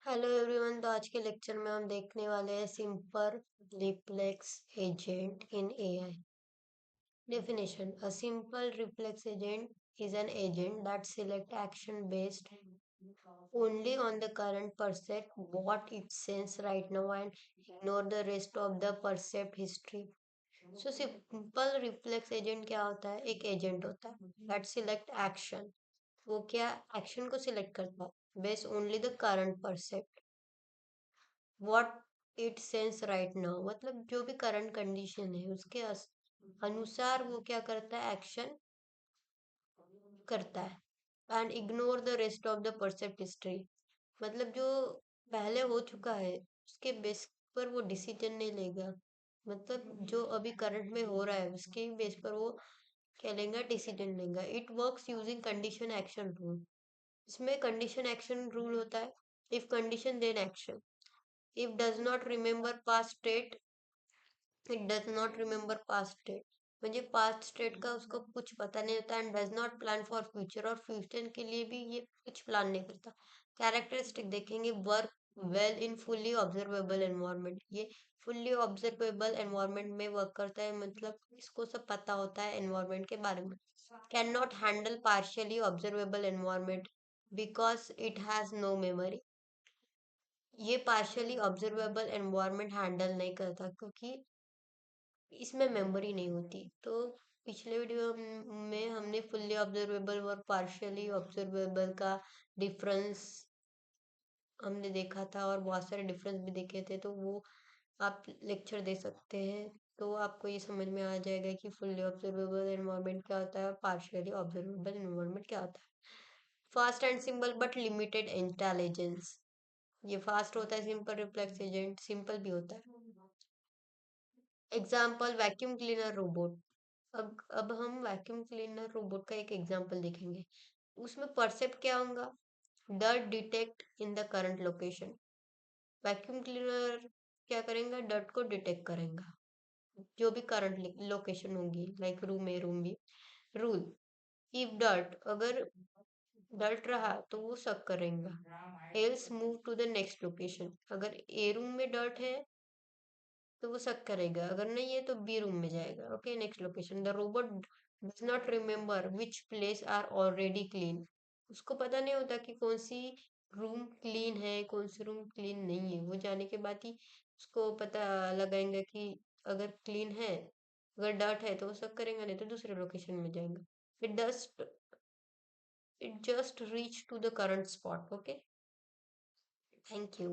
Hello everyone. तो आज के लेक्चर में हम देखने वाले हैं simple reflex agent in AI. Definition: a simple reflex agent is an agent that select action based only on the current percept what it sense right now and ignore the rest of the percept history. So simple reflex agent क्या होता है? एक agent होता है that select action. वो क्या action को select करता है based only the current percept what it sense right now, मतलब जो भी करंट कंडीशन है उसके अनुसार वो क्या करता है, एक्शन करता है। And ignore the rest of the percept history, मतलब जो पहले हो चुका है उसके बेस पर वो डिसीजन नहीं लेगा। मतलब जो अभी करंट में हो रहा है उसके बेस पर वो क्या लेगा, डिसीजन लेगा। It works using condition action rule. इसमें कंडीशन एक्शन रूल होता है: if condition then action, if does not remember past state it does not remember past state। म्हणजे पास्ट स्टेट का उसको कुछ पता नहीं होता। And does not plan for future, और फ्यूचर के लिए भी ये कुछ प्लान नहीं करता। कैरेक्टरिस्टिक देखेंगे: work well in fully observable environment. ये फुल्ली ऑब्जर्वेबल एनवायरनमेंट में वर्क करता है, मतलब इसको सब पता होता है एनवायरनमेंट के बारे में। Can not handle partially observable environment because it has no memory. ये पार्शियली ऑब्जर्वेबल एनवायरनमेंट हैंडल नहीं करता क्योंकि इसमें मेमोरी नहीं होती। तो पिछले वीडियो में हमने फुल्ली ऑब्जर्वेबल और पार्शियली ऑब्जर्वेबल का डिफरेंस हमने देखा था, और बहुत सारे डिफरेंस भी देखे थे। तो वो आप लेक्चर दे सकते हैं, तो आपको ये समझ में आ जाएगा कि फुल्ली ऑब्जर्वेबल एनवायरनमेंट क्या होता है और पार्शियली ऑब्जर्वेबल एनवायरनमेंट क्या होता है। Fast and simple but limited intelligence. ये फास्ट होता है सिंपल रिफ्लेक्स एजेंट, सिंपल भी होता है। Example: vacuum cleaner robot. अब हम वैक्यूम क्लीनर रोबोट का एक एग्जाम्पल देखेंगे। उसमें परसेप्ट क्या होगा? Dirt detect in the current location. Vacuum cleaner क्या करेगा? डर्ट को डिटेक्ट करेगा जो भी करंट लोकेशन होगी, like room A room B. Rule: if dirt, अगर डर्ट रहा तो वो सक करेगा। Else move to the next location, अगर ए रूम में डर्ट है तो वो शक करेगा, अगर नहीं है तो बी रूम में जाएगा। Okay, next location. The robot does not remember which place are already clean. उसको पता नहीं होता कि कौन सी रूम क्लीन है कौन सी रूम क्लीन नहीं है। वो जाने के बाद ही उसको पता लगाएंगे कि अगर क्लीन है, अगर डर्ट है तो वो शक करेंगे, नहीं तो दूसरे लोकेशन में जाएंगे। It just reach to the current spot. Okay, thank you.